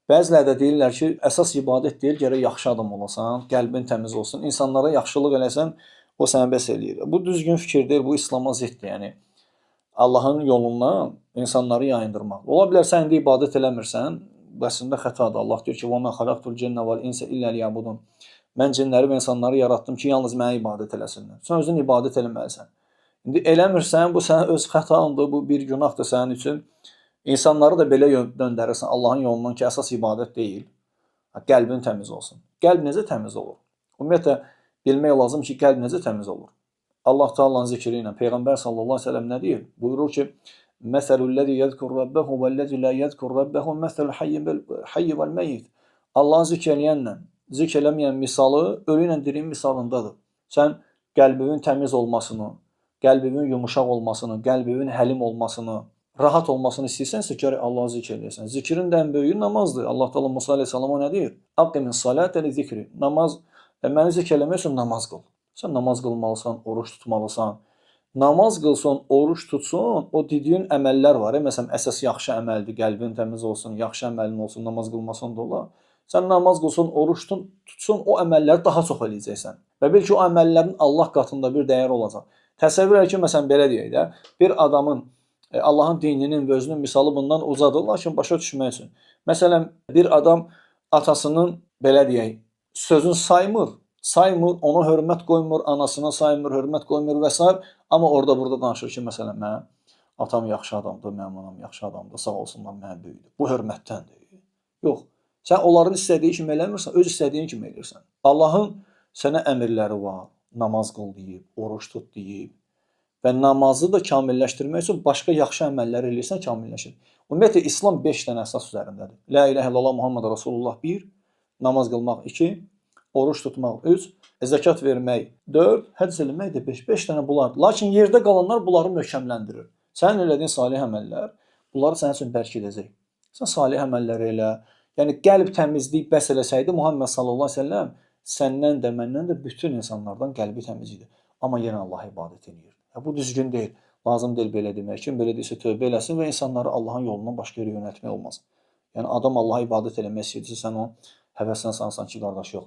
Bəziləri də deyirlər ki, əsas ibadət deyil, gərək yaxşı adam olasan, qəlbin təmiz olsun, insanlara yaxşılıq eləsən, o sənə bəs eləyir. Bu düzgün fikir deyil, bu İslama ziddir. Yəni Allahın yolundan insanları yayındırmaq. Ola bilər sən indi ibadət eləmirsən, əslində xətadır. Allah deyir ki: "Və mə xalaqtul cinnə vəl insə illə liyəbudun." Mən cinləri və insanları yaratdım ki, yalnız mənə ibadət eləsinlər. Sən özün ibadət eləməlisən. İndi eləmirsən, bu sənin öz xətandır, bu bir günahdır sənin üçün. İnsanları da belə döndərirsən Allahın yolundan ki, əsas ibadət deyil. Qəlbin təmiz olsun. Qəlb necə təmiz olur? Ümumiyyətlə bilmək lazım ki, qəlb necə təmiz olur? Allah Taala'nın zikri ilə Peyğəmbər sallallahu əleyhi və səlləm nə deyir? Buyurur ki: "Məsəlul-ləzi yezkur Rabbehu vəl-ləzi la yezkur Rabbehu məsəlul hayy vəl-meyyit." Allahı zikr eləyənlə zikr eləməyən misalı ölü ilə dirinin misalındadır. Sən qəlbinin təmiz olmasını, qəlbinin yumşaq olmasını, qəlbinin həlim olmasını, rahat olmasını istəyirsənsə, gərək Allahı zikr eləyəsən. Zikrin də ən böyüyü namazdır. Allah Taala Musa əleyhissalama nə deyir? "Aqimis salate li zikri." Namaz, məni zikr eləmək üçün namaz qıl. Sən namaz qılmalısan, oruç tutmalısan. Namaz qılsan, oruç tutsun, o dediyin əməllər var. Məsələn, əsas yaxşı əməldir, qəlbin təmiz olsun, yaxşı əməlin olsun, namaz qılmasan da olar. Sən namaz qılsan, oruç tutsun, o əməlləri daha çox eləyəcəksən. Və bil ki, o əməllərin Allah qatında bir dəyəri olacaq. Təsəvvür et ki, məsələn, belə deyək də, bir adamın Allahın dininin və özünün misalı bundan uzadır, lakin başa düşmək üçün. Məsələn, bir adam atasının, belə deyək, sözünü saymır, ona hörmət qoymur, anasına saymır, hörmət qoymur və s. Amma orada burada danışır ki, məsələn, mənim atam yaxşı adamdır, mənim anam yaxşı adamdır, sağ olsunlar, mənə böyüdür. Bu hörmətdəndir. Yox. Sən onların istədiyi kimi eləmirsən, öz istədiyin kimi eləyirsən. Allahın sənə əmrləri var. Namaz qıl deyib, oruç tut deyib. Və namazı da kamilləşdirmək üçün başqa yaxşı əməllər eləyirsən, kamilləşir. Ümumiyyətlə, İslam 5 dənə əsas üzərindədir. La ilahə illallah Muhammed Rasulullah 1, namaz qılmaq 2, oruç tutmaq 3, zəkat vermək 4, həcc eləmək də 5. 5 dənə bunlardır. Lakin yerdə qalanlar bunları möhkəmləndirir. Sənin elədiyin salih əməllər bunları sənin üçün bərk edəcək. Sən salih əməlləri elə. Yəni qəlb təmizliyi bəs eləsəydi Muhammed sallallahu əleyhi və səlləm səndən də, məndən də bütün insanlardan qəlbi təmiz idi. Amma yenə Allaha ibadət edir. Bu düzgün deyil. Lazım deyil belə demək. Kim belə deyirsə tövbə eləsin və insanları Allahın yolundan başqa yerə yönəltmək olmaz. Yəni adam Allaha ibadət eləmək istəyirsə, sən o həvəslə sansan ki, qardaş yox.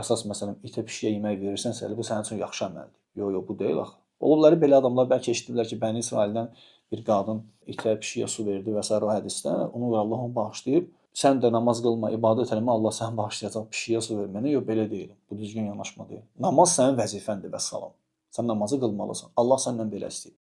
Əsas məsələn itə pişiyə yemək verirsənsə, bu sənin üçün yaxşı əməldir. Yox, bu deyil axı. Olublar belə adamlar bəlkə eşitdilər ki, Bəni İsraildən bir qadın itə pişiyə su verdi və s. o hədisdə. Ona görə Allah onu bağışlayıb. Sən də namaz qılma, ibadət eləmə, Allah səni bağışlayacaq pişiyə su verməni. Yox, belə deyil. Bu düzgün yanaşma deyil. Namaz sənin vəzifəndir, vəssalam. Sən namazı qılmalısan. Allah səndən belə istəyir.